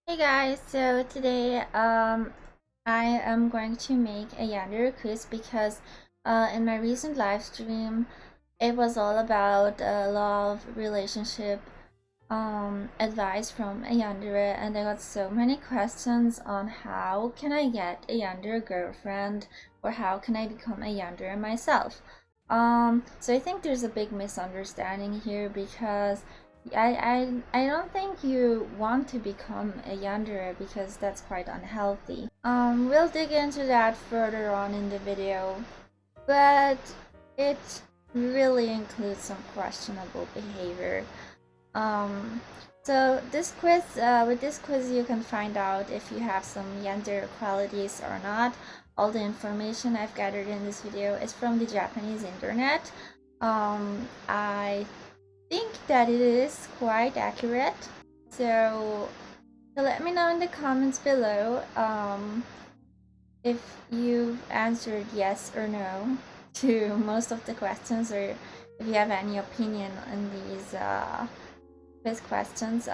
Hey guys, so today I am going to make a Yandere quiz because in my recent live stream it was all about love, relationship, advice from a Yandere, and I got so many questions on how can I get a Yandere girlfriend or how can I become a Yandere myself. So I think there's a big misunderstanding here because I don't think you want to become a Yandere because that's quite unhealthy. We'll dig into that further on in the video, but it really includes some questionable behavior. Um, so with this quiz, you can find out if you have some Yandere qualities or not. All the information I've gathered in this video is from the Japanese internet. I think that it is quite accurate. So let me know in the comments below if you've answered yes or no to most of the questions, or if you have any opinion on these questions.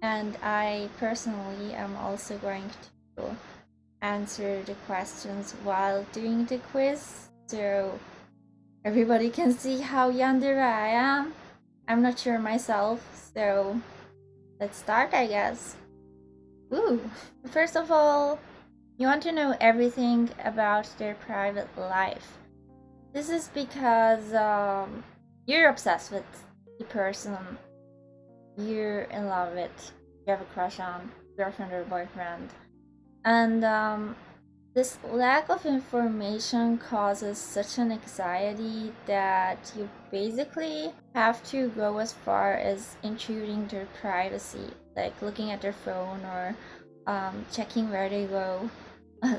And I personally am also going to answer the questions while doing the quiz, so everybody can see how yandere I am. I'm not sure myself, so let's start, I guess. Ooh, first of all, you want to know everything about their private life. This is because you're obsessed with the person you're in love with, you have a crush on, girlfriend or boyfriend. And this lack of information causes such an anxiety that you basically have to go as far as intruding their privacy, like looking at their phone or checking where they go,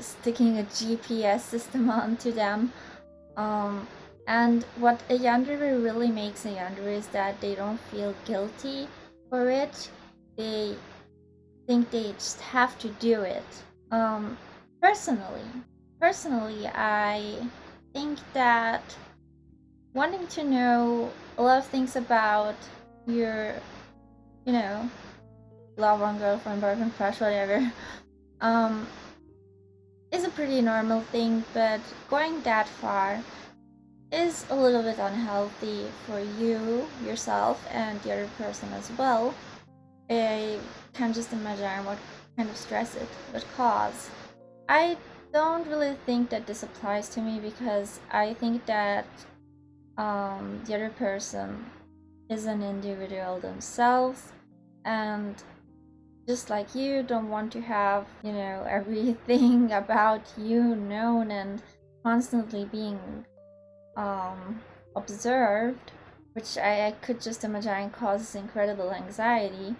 sticking a GPS system onto them. And what a yandere really makes a yandere is that they don't feel guilty for it. They think they just have to do it. Um, personally, personally, I think that wanting to know a lot of things about your, you know, love one, girlfriend, boyfriend, crush, whatever, um, is a pretty normal thing, but going that far is a little bit unhealthy for you, yourself, and the other person as well. I can just imagine what kind of stress it would cause. I don't really think that this applies to me because I think that the other person is an individual themselves, and just like you don't want to have, everything about you known and constantly being observed, which I could just imagine causes incredible anxiety.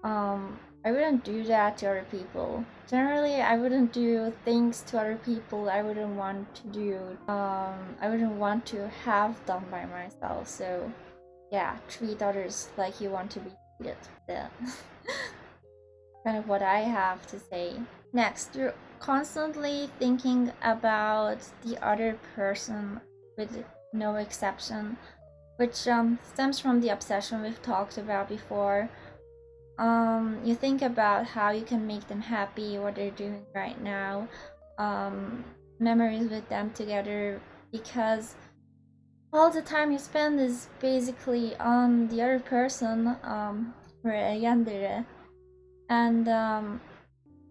I wouldn't do that to other people. Generally, I wouldn't do things to other people I wouldn't want to do. I wouldn't want to have done by myself. So, yeah, treat others like you want to be treated. Then, kind of what I have to say. Next, you're constantly thinking about the other person with no exception, which stems from the obsession we've talked about before. You think about how you can make them happy, what they're doing right now, um, memories with them together, because all the time you spend is basically on the other person, for a yandere, and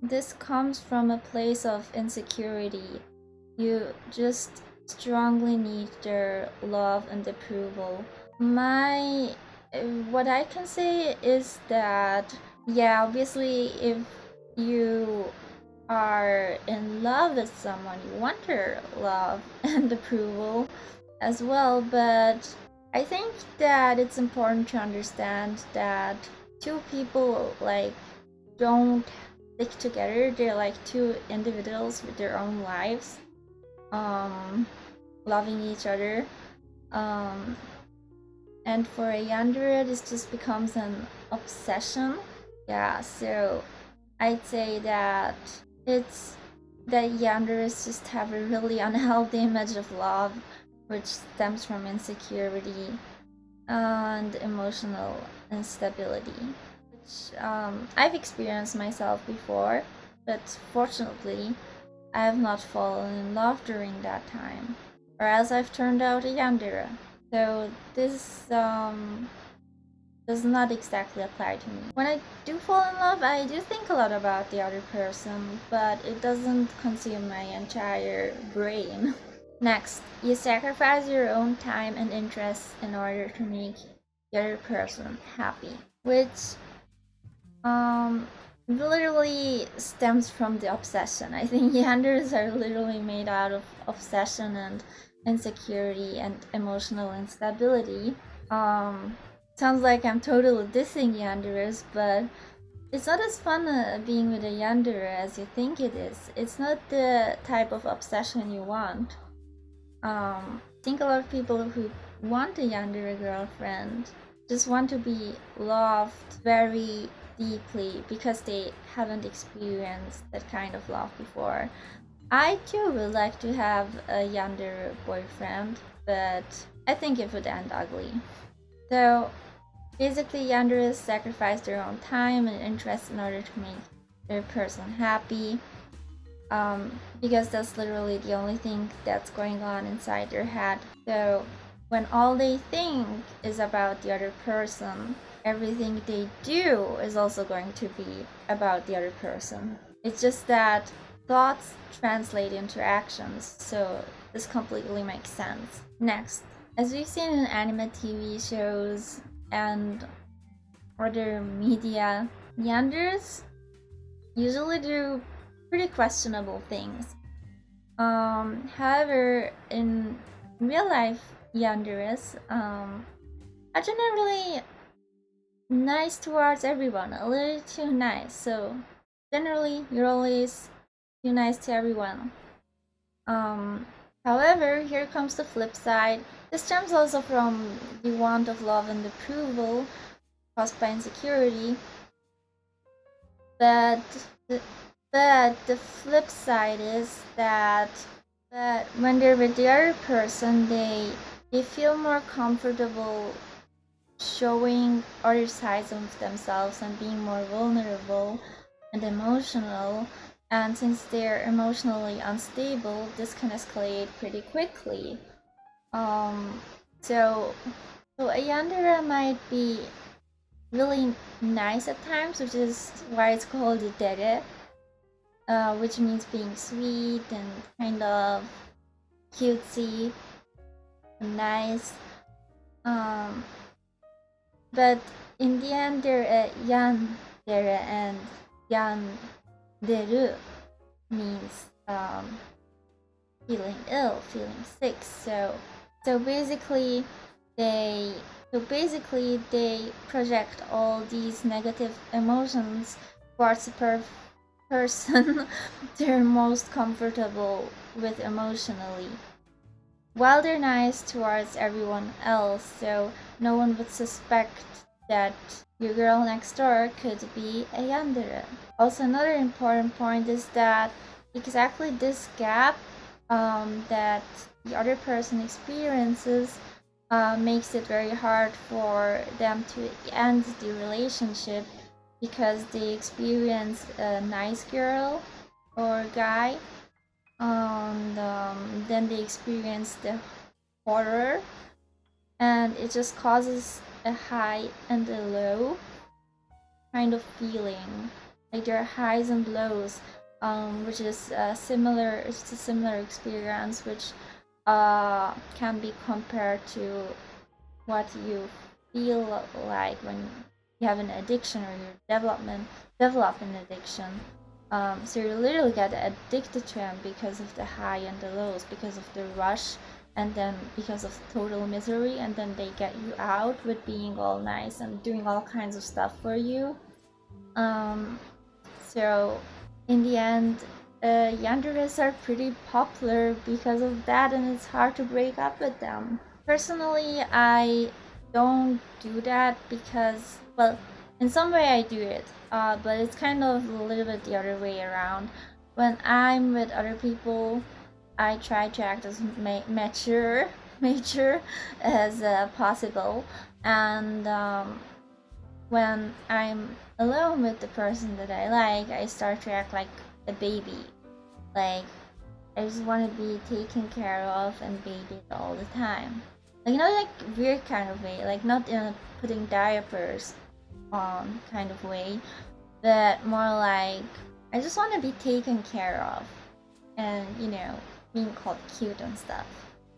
this comes from a place of insecurity. You just strongly need their love and approval. My what I can say is that, yeah, obviously, if you are in love with someone, you want their love and approval as well. But I think that it's important to understand that two people don't stick together. They're like two individuals with their own lives, um, loving each other. Um, and for a yandere, this just becomes an obsession. Yeah, so I'd say that it's that yanderes just have a really unhealthy image of love, which stems from insecurity and emotional instability. I've experienced myself before, but fortunately, I have not fallen in love during that time, or else I've turned out a Yandere. So this does not exactly apply to me. When I do fall in love, I do think a lot about the other person, but it doesn't consume my entire brain. Next, you sacrifice your own time and interests in order to make the other person happy, which um literally stems from the obsession. I think yanders are literally made out of obsession and insecurity and emotional instability. um Sounds like I'm totally dissing yanders, but it's not as fun being with a yander as you think it is. It's not the type of obsession you want. I think a lot of people who want a yandere girlfriend just want to be loved very deeply because they haven't experienced that kind of love before. I too would like to have a yandere boyfriend, but I think it would end ugly. So basically, yanderes sacrifice their own time and interest in order to make their person happy, because that's literally the only thing that's going on inside their head. So when all they think is about the other person, everything they do is also going to be about the other person. It's just that thoughts translate into actions, so this completely makes sense. Next, as we've seen in anime TV shows and other media, yanders usually do pretty questionable things. However, in real life, yanderes are generally nice towards everyone, a little too nice. So generally, you're always too nice to everyone. Um, However, here comes the flip side. This stems also from the want of love and approval caused by insecurity, but the, but the flip side is that when they're with the other person, they feel more comfortable showing other sides of themselves and being more vulnerable and emotional. And since they're emotionally unstable, this can escalate pretty quickly. Um, so, so a yandere might be really nice at times, which is why it's called a dere, which means being sweet and kind of cutesy and nice. Um, but in the end, they're yandere, and yanderu means feeling ill, feeling sick. So basically, they they project all these negative emotions towards the person they're most comfortable with emotionally, while they're nice towards everyone else, so no one would suspect that your girl next door could be a yandere. Also, another important point is that exactly this gap that the other person experiences makes it very hard for them to end the relationship, because they experience a nice girl or guy, and then they experience the horror, and it just causes a high and a low kind of feeling. Like there are highs and lows, which is similar. It's a similar experience, which can be compared to what you feel like when you have an addiction or you develop an addiction. So you literally get addicted to them because of the high and the lows, because of the rush, and then because of total misery, and then they get you out with being all nice and doing all kinds of stuff for you. So in the end, yanderes are pretty popular because of that, and it's hard to break up with them. Personally, I don't do that because, well, in some way I do it, but it's kind of a little bit the other way around. When I'm with other people, I try to act as mature as possible, and when I'm alone with the person that I like, I start to act like a baby. Like, I just want to be taken care of and babied all the time. Like, not like weird kind of way, like not in a putting diapers on kind of way, but more like I just want to be taken care of and, being called cute and stuff.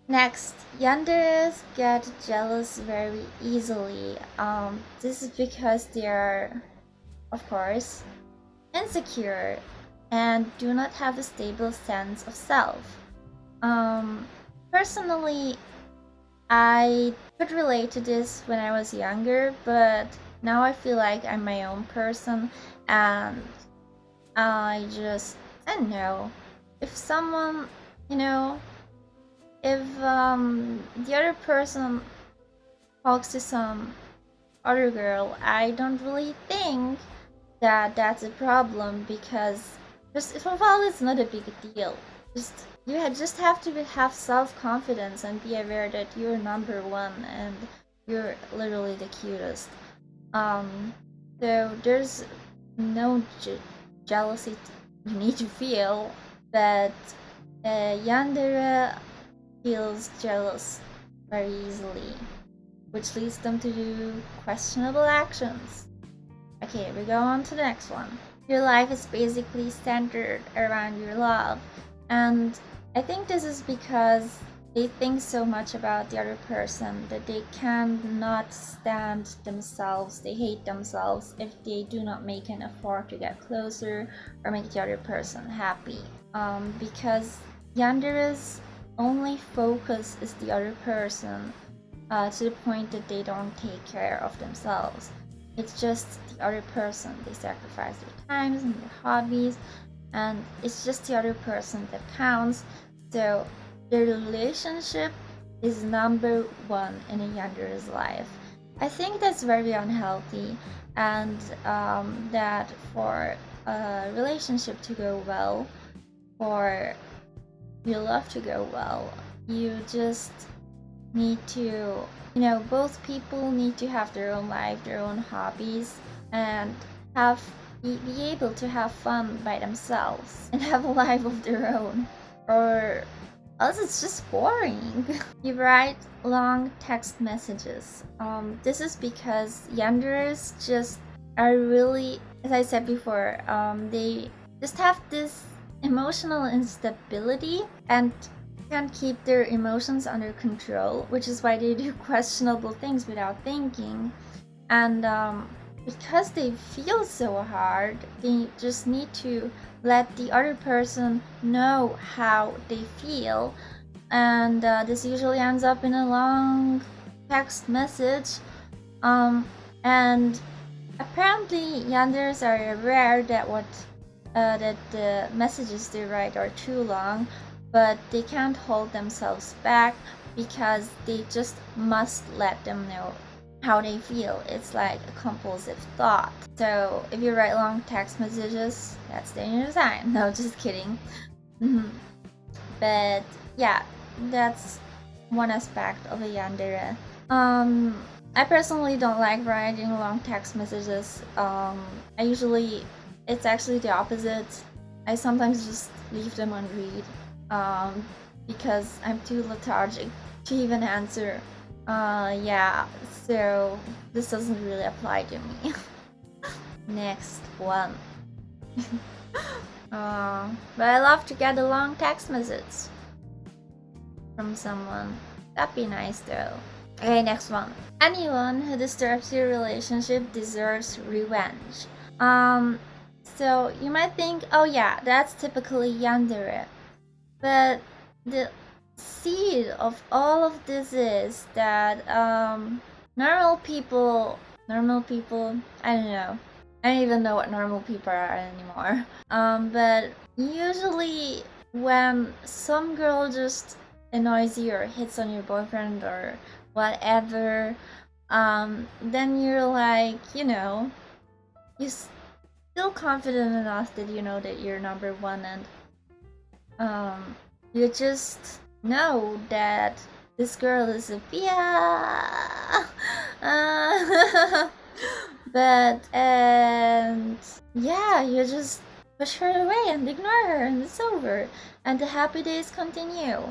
Next, yanderes get jealous very easily. This is because they are, of course, insecure and do not have a stable sense of self. Um, Personally, I could relate to this when I was younger, but now I feel like I'm my own person and I don't know. If someone, you know, if the other person talks to some other girl, I don't really think that that's a problem because just overall it's not a big deal. Just just have to have self-confidence and be aware that you're number one and you're literally the cutest. Um, so there's no jealousy you need to feel, but Yandere feels jealous very easily, which leads them to do questionable actions. Okay, we go on to the next one. Your life is basically centered around your love, and I think this is because they think so much about the other person that they cannot stand themselves. They hate themselves if they do not make an effort to get closer or make the other person happy. Because Yandere's only focus is the other person, to the point that they don't take care of themselves. It's just the other person. They sacrifice their times and their hobbies, and it's just the other person that counts. So the relationship is number one in a Yandere's life. I think that's very unhealthy, and that for a relationship to go well, for your love to go well, you just need to, both people need to have their own life, their own hobbies, and be able to have fun by themselves and have a life of their own, or else it's just boring. You write long text messages. This is because yanderes just are really, as I said before, they just have this emotional instability and can't keep their emotions under control, which is why they do questionable things without thinking. And because they feel so hard, they just need to let the other person know how they feel. And this usually ends up in a long text message. And apparently, yanderes are aware that that the messages they write are too long, but they can't hold themselves back because they just must let them know how they feel. It's like a compulsive thought. So if you write long text messages, that's danger sign. No, just kidding. But yeah, that's one aspect of a yandere. I personally don't like writing long text messages. It's actually the opposite. I sometimes just leave them unread, because I'm too lethargic to even answer. Yeah, so this doesn't really apply to me. Next one. But I love to get a long text message from someone. That'd be nice though. Okay, next one. Anyone who disturbs your relationship deserves revenge. So you might think, oh yeah, that's typically yandere. But the seed of all of this is that normal people, I don't know. I don't even know what normal people are anymore. But usually when some girl just annoys you or hits on your boyfriend or whatever, then you're like, you still confident enough that you know that you're number one, and you just know that this girl is a yeah. But and yeah, you just push her away and ignore her, and it's over, and the happy days continue.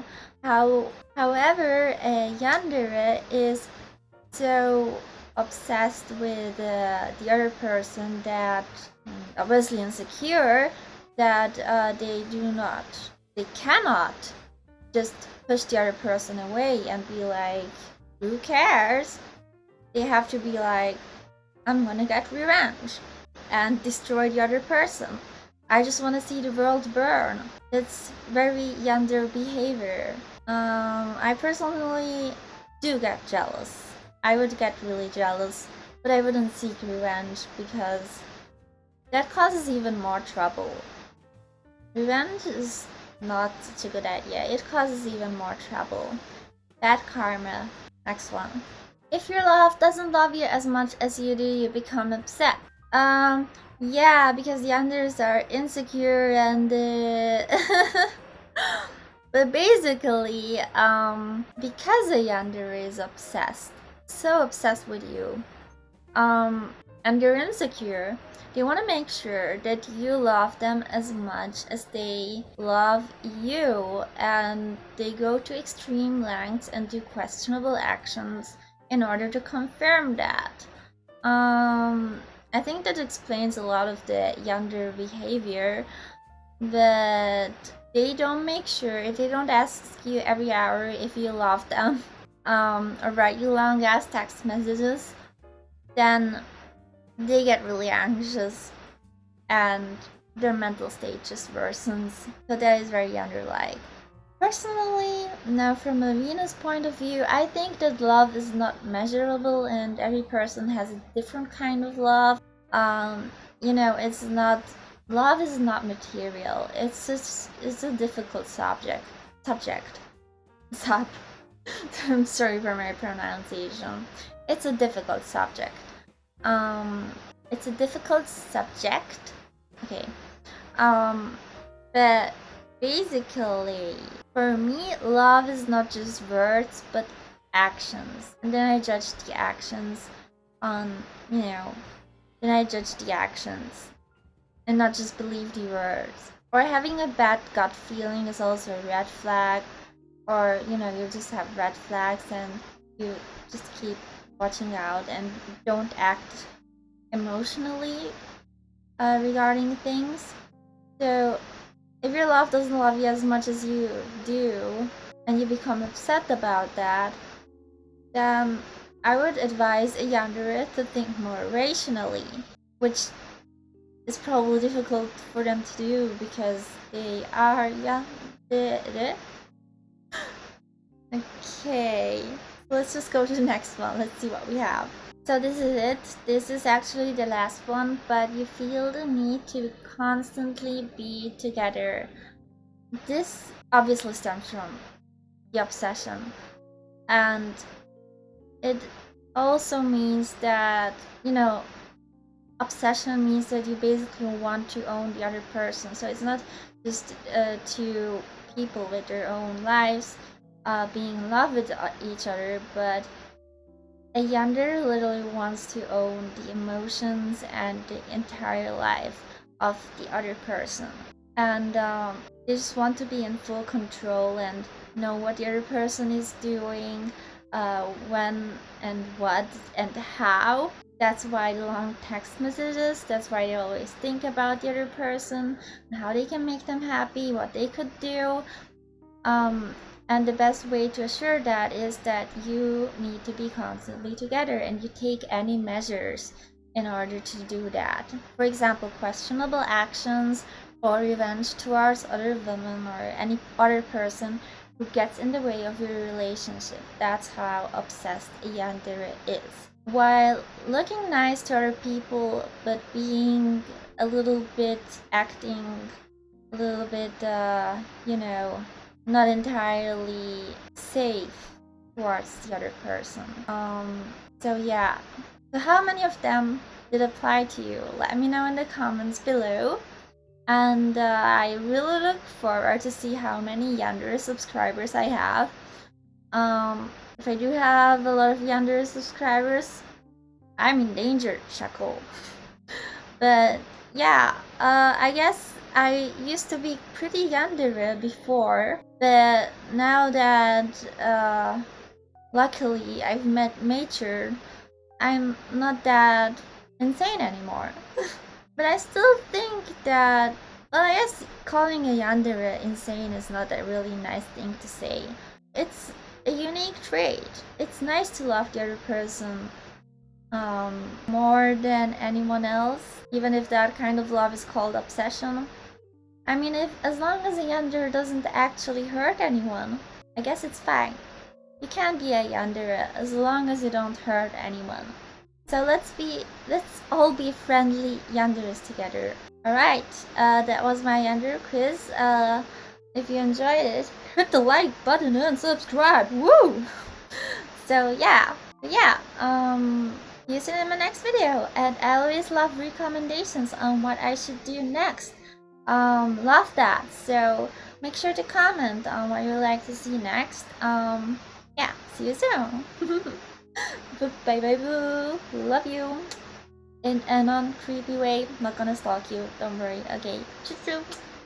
However, Yandere is so obsessed with the other person that obviously insecure that they cannot just push the other person away and be like, who cares? They have to be like, I'm gonna get revenge and destroy the other person. I just want to see the world burn. It's very Yandere behavior. I personally do get jealous. I would get really jealous, but I wouldn't seek revenge because that causes even more trouble. Revenge is not such a good idea. It causes even more trouble. Bad karma. Next one. If your love doesn't love you as much as you do, you become upset. Yeah, because the others are insecure and but basically, because a Yandere is obsessed, so obsessed with you, and they're insecure, they want to make sure that you love them as much as they love you, and they go to extreme lengths and do questionable actions in order to confirm that. I think that explains a lot of the Yandere behavior, but they don't make sure, they don't ask you every hour if you love them, or write you long ass text messages, then they get really anxious and their mental state just worsens. So that is very Yandere-like. Personally, now from a Venus point of view, I think that love is not measurable and every person has a different kind of love. It's not, love is not material. It's a difficult subject. I'm sorry for my pronunciation. It's a difficult subject. It's a difficult subject. Okay. But basically, for me, love is not just words, but actions. And then I judge the actions on, then I judge the actions and not just believe the words. Or having a bad gut feeling is also a red flag. Or, you just have red flags and you just keep watching out and don't act emotionally regarding things. So if your love doesn't love you as much as you do, and you become upset about that, then I would advise a Yandere to think more rationally, which is probably difficult for them to do because they are Yandere. Okay, let's just go to the next one. Let's see what we have. So this is it. This is actually the last one, but you feel the need to constantly be together. This obviously stems from the obsession, and it also means that, obsession means that you basically want to own the other person. So it's not just two people with their own lives being in love with each other, but a Yandere literally wants to own the emotions and the entire life of the other person. And they just want to be in full control and know what the other person is doing, when and what and how. That's why the long text messages, that's why they always think about the other person and how they can make them happy, what they could do. And the best way to assure that is that you need to be constantly together and you take any measures in order to do that. For example, questionable actions or revenge towards other women or any other person who gets in the way of your relationship. That's how obsessed a Yandere is. While looking nice to other people, but being a little bit acting a little bit, not entirely safe towards the other person. So yeah. So how many of them did apply to you? Let me know in the comments below. And I really look forward to see how many Yandere subscribers I have. If I do have a lot of Yandere subscribers, I'm in danger, Shaco. But yeah, I guess I used to be pretty yandere before, but now that luckily I've met Mature, I'm not that insane anymore. But I still think that, well, I guess calling a yandere insane is not a really nice thing to say. It's a unique trait. It's nice to love the other person more than anyone else, even if that kind of love is called obsession. I mean, if as long as a yandere doesn't actually hurt anyone, I guess it's fine. You can be a yandere as long as you don't hurt anyone. So let's all be friendly yanderes together. Alright, that was my yandere quiz. If you enjoyed it, hit the like button and subscribe. Woo! So yeah, see you in my next video. And I always love recommendations on what I should do next. Love that. So make sure to comment on what you'd like to see next. Yeah, see you soon. Bye bye boo. Love you. In a non creepy way. Not gonna stalk you. Don't worry. Okay. Choo choo.